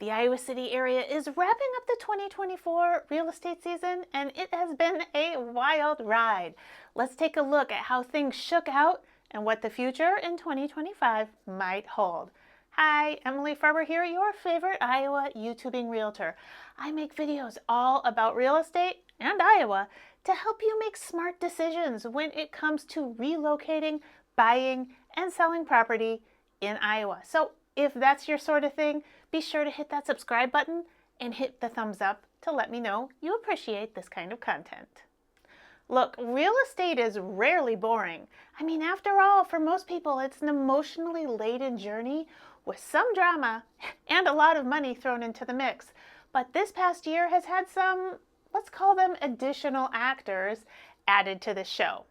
The Iowa City area is wrapping up the 2024 real estate season, and it has been a wild ride. Let's take a look at how things shook out and what the future in 2025 might hold. Hi, Emily Farber here, your favorite Iowa YouTubing realtor. I make videos all about real estate and Iowa to help you make smart decisions when it comes to relocating, buying, and selling property in Iowa. So if that's your sort of thing, be sure to hit that subscribe button and hit the thumbs up to let me know you appreciate this kind of content. Look, real estate is rarely boring. I mean, after all, for most people, it's an emotionally laden journey with some drama and a lot of money thrown into the mix. But this past year has had some, let's call them additional actors added to the show.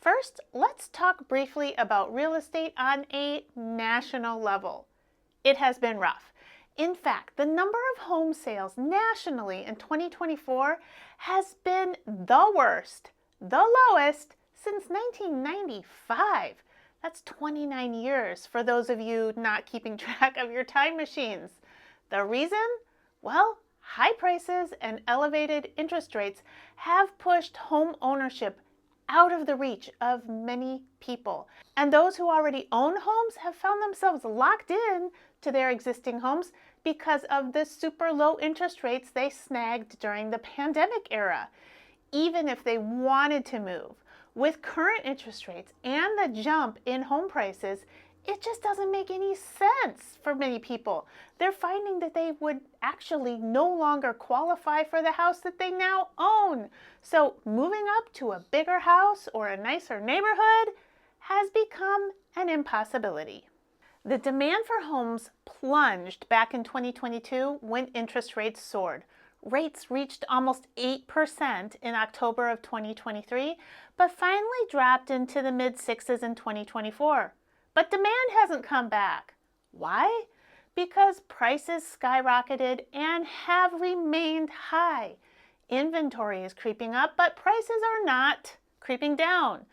First, let's talk briefly about real estate on a national level. It has been rough. In fact, the number of home sales nationally in 2024 has been the worst, the lowest since 1995. That's 29 years for those of you not keeping track of your time machines. The reason? Well, high prices and elevated interest rates have pushed home ownership out of the reach of many people. And those who already own homes have found themselves locked in to their existing homes because of the super low interest rates they snagged during the pandemic era. Even if they wanted to move, with current interest rates and the jump in home prices, it just doesn't make any sense for many people. They're finding that they would actually no longer qualify for the house that they now own. So moving up to a bigger house or a nicer neighborhood has become an impossibility. The demand for homes plunged back in 2022 when interest rates soared. Rates reached almost 8% in October of 2023, but finally dropped into the mid-sixes in 2024. But demand hasn't come back. Why? Because prices skyrocketed and have remained high. Inventory is creeping up, but prices are not creeping down.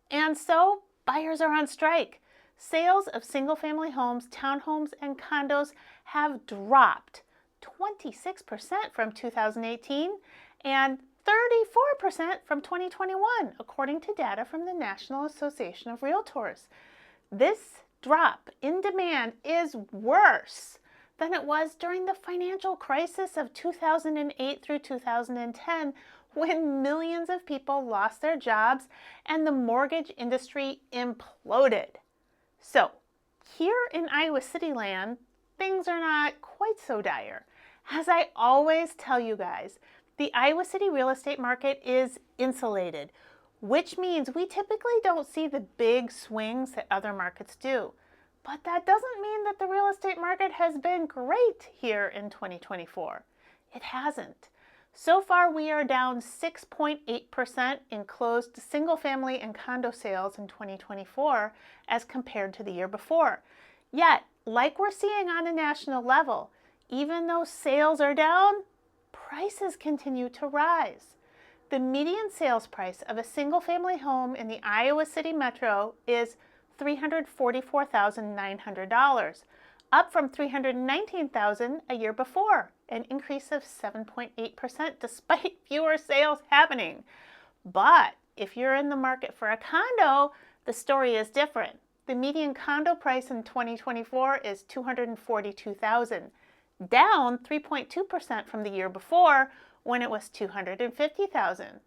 And so buyers are on strike. Sales of single-family homes, townhomes, and condos have dropped 26% from 2018 and 34% from 2021, according to data from the National Association of Realtors. This drop in demand is worse than it was during the financial crisis of 2008 through 2010, when millions of people lost their jobs and the mortgage industry imploded. So, here in Iowa City land, things are not quite so dire. As I always tell you guys, the Iowa City real estate market is insulated, which means we typically don't see the big swings that other markets do. But that doesn't mean that the real estate market has been great here in 2024. It hasn't. So far, we are down 6.8% in closed single-family and condo sales in 2024 as compared to the year before. Yet, like we're seeing on a national level, even though sales are down, prices continue to rise. The median sales price of a single-family home in the Iowa City metro is $344,900, up from $319,000 a year before, an increase of 7.8% despite fewer sales happening. But if you're in the market for a condo, the story is different. The median condo price in 2024 is $242,000, down 3.2% from the year before when it was $250,000.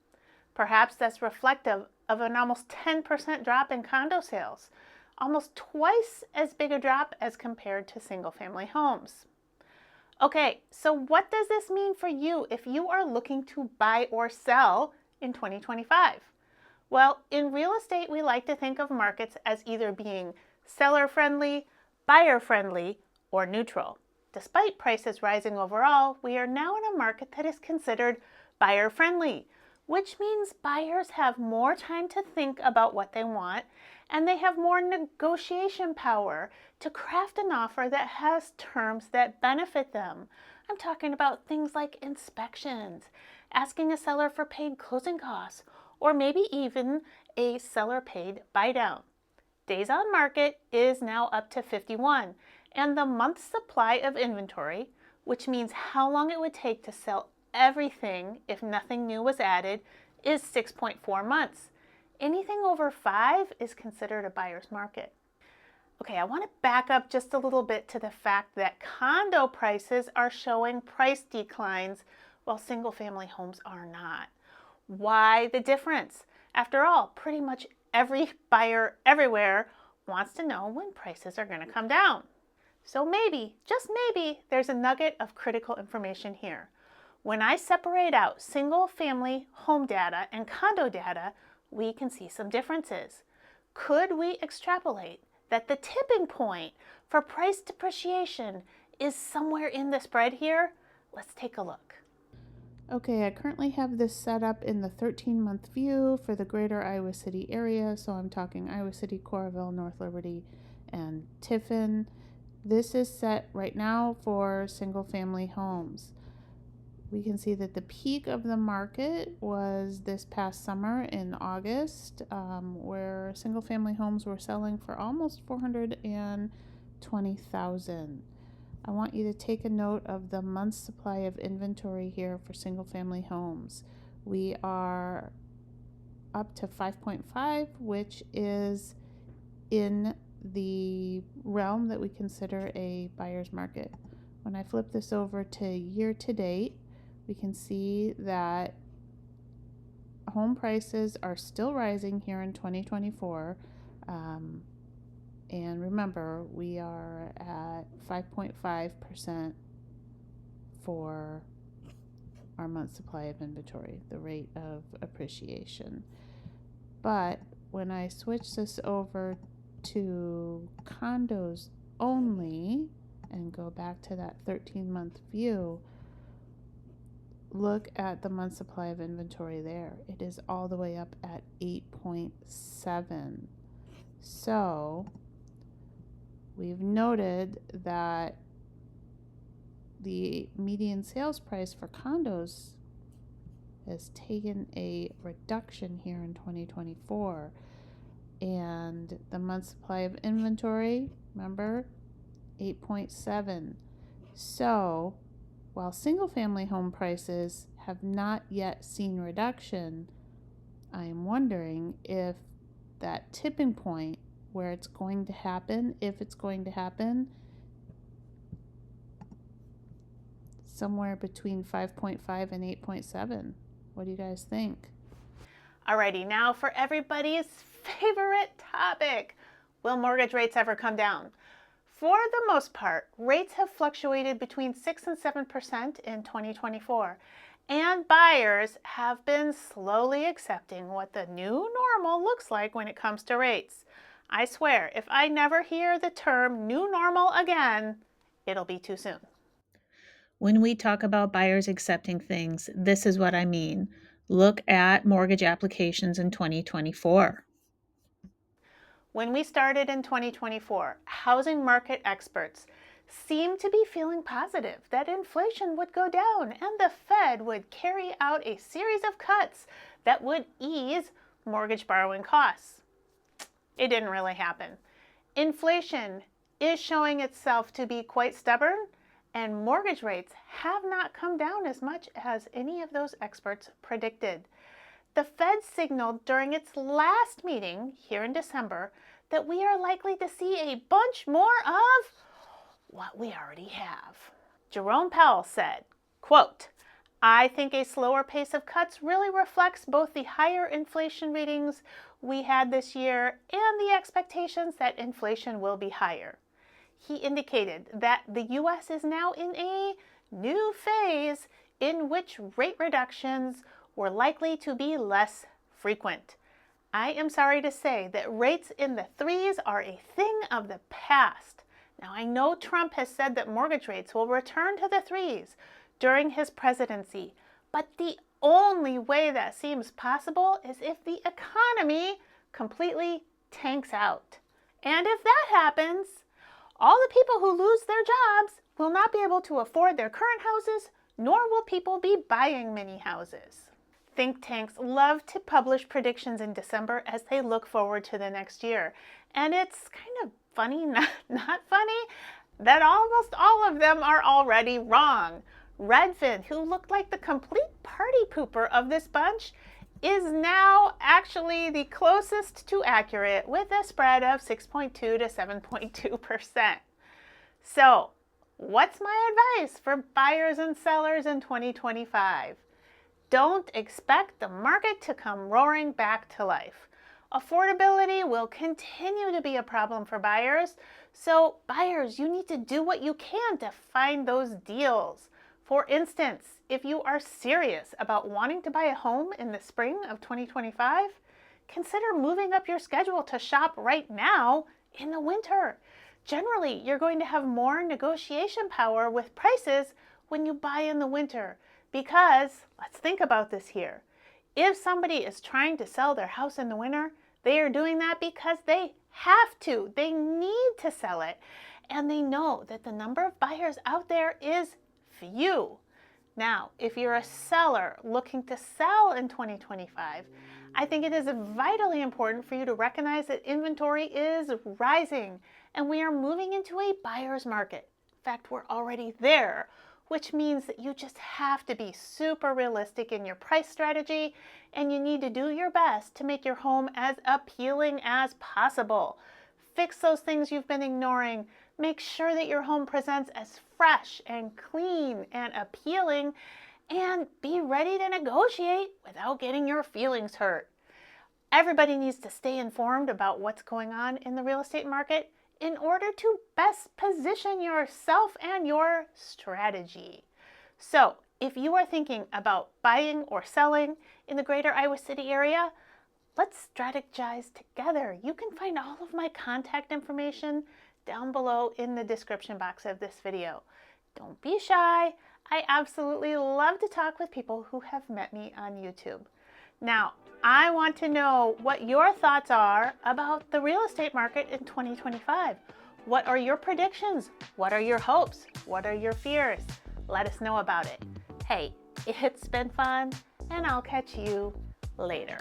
Perhaps that's reflective of an almost 10% drop in condo sales, almost twice as big a drop as compared to single-family homes. Okay, so what does this mean for you if you are looking to buy or sell in 2025? Well, in real estate, we like to think of markets as either being seller-friendly, buyer-friendly, or neutral. Despite prices rising overall, we are now in a market that is considered buyer-friendly, which means buyers have more time to think about what they want, and they have more negotiation power to craft an offer that has terms that benefit them. I'm talking about things like inspections, asking a seller for paid closing costs, or maybe even a seller paid buy down. Days on market is now up to 51, and the month's supply of inventory, which means how long it would take to sell everything if nothing new was added, is 6.4 months. Anything over 5 is considered a buyer's market. Okay, I want to back up just a little bit to the fact that condo prices are showing price declines while single-family homes are not. Why the difference? After all, pretty much every buyer everywhere wants to know when prices are going to come down. So maybe, just maybe, there's a nugget of critical information here. When I separate out single-family home data and condo data, we can see some differences. Could we extrapolate that the tipping point for price depreciation is somewhere in the spread here? Let's take a look. Okay, I currently have this set up in the 13-month view for the greater Iowa City area. So I'm talking Iowa City, Coralville, North Liberty, and Tiffin. This is set right now for single-family homes. We can see that the peak of the market was this past summer in August, where single-family homes were selling for almost $420,000. I want you to take a note of the month's supply of inventory here for single-family homes. We are up to 5.5, which is in the realm that we consider a buyer's market. When I flip this over to year to date, we can see that home prices are still rising here in 2024. And remember, we are at 5.5% for our month supply of inventory, the rate of appreciation. But when I switch this over to condos only and go back to that 13-month view, look at the month supply of inventory there. It is all the way up at 8.7. So we've noted that the median sales price for condos has taken a reduction here in 2024. And the month supply of inventory, remember, 8.7. So while single-family home prices have not yet seen reduction, I am wondering if that tipping point where it's going to happen, if it's going to happen, somewhere between 5.5 and 8.7. What do you guys think? Alrighty, now for everybody's favorite topic. Will mortgage rates ever come down? For the most part, rates have fluctuated between 6 and 7% in 2024, and buyers have been slowly accepting what the new normal looks like when it comes to rates. I swear, if I never hear the term new normal again, it'll be too soon. When we talk about buyers accepting things, this is what I mean. Look at mortgage applications in 2024. When we started in 2024, housing market experts seemed to be feeling positive that inflation would go down and the Fed would carry out a series of cuts that would ease mortgage borrowing costs. It didn't really happen. Inflation is showing itself to be quite stubborn, and mortgage rates have not come down as much as any of those experts predicted. The Fed signaled during its last meeting here in December that we are likely to see a bunch more of what we already have. Jerome Powell said, quote, "I think a slower pace of cuts really reflects both the higher inflation readings we had this year and the expectations that inflation will be higher." He indicated that the U.S. is now in a new phase in which rate reductions were likely to be less frequent. I am sorry to say that rates in the 3s are a thing of the past. Now, I know Trump has said that mortgage rates will return to the 3s during his presidency, but the only way that seems possible is if the economy completely tanks out. And if that happens, all the people who lose their jobs will not be able to afford their current houses, nor will people be buying many houses. Think tanks love to publish predictions in December as they look forward to the next year. And it's kind of funny, not funny, that almost all of them are already wrong. Redfin, who looked like the complete party pooper of this bunch, is now actually the closest to accurate with a spread of 6.2 to 7.2%. So, what's my advice for buyers and sellers in 2025? Don't expect the market to come roaring back to life. Affordability will continue to be a problem for buyers, so buyers, you need to do what you can to find those deals. For instance, if you are serious about wanting to buy a home in the spring of 2025, consider moving up your schedule to shop right now in the winter. Generally, you're going to have more negotiation power with prices when you buy in the winter because, let's think about this here. If somebody is trying to sell their house in the winter, they are doing that because they have to. They need to sell it. And they know that the number of buyers out there is few. Now, if you're a seller looking to sell in 2025, I think it is vitally important for you to recognize that inventory is rising and we are moving into a buyer's market. In fact, we're already there, which means that you just have to be super realistic in your price strategy and you need to do your best to make your home as appealing as possible. Fix those things you've been ignoring. Make sure that your home presents as fresh and clean and appealing, and be ready to negotiate without getting your feelings hurt. Everybody needs to stay informed about what's going on in the real estate market in order to best position yourself and your strategy. So, if you are thinking about buying or selling in the greater Iowa City area, let's strategize together. You can find all of my contact information down below in the description box of this video. Don't be shy. I absolutely love to talk with people who have met me on YouTube. Now, I want to know what your thoughts are about the real estate market in 2025. What are your predictions? What are your hopes? What are your fears? Let us know about it. Hey, it's been fun, and I'll catch you later.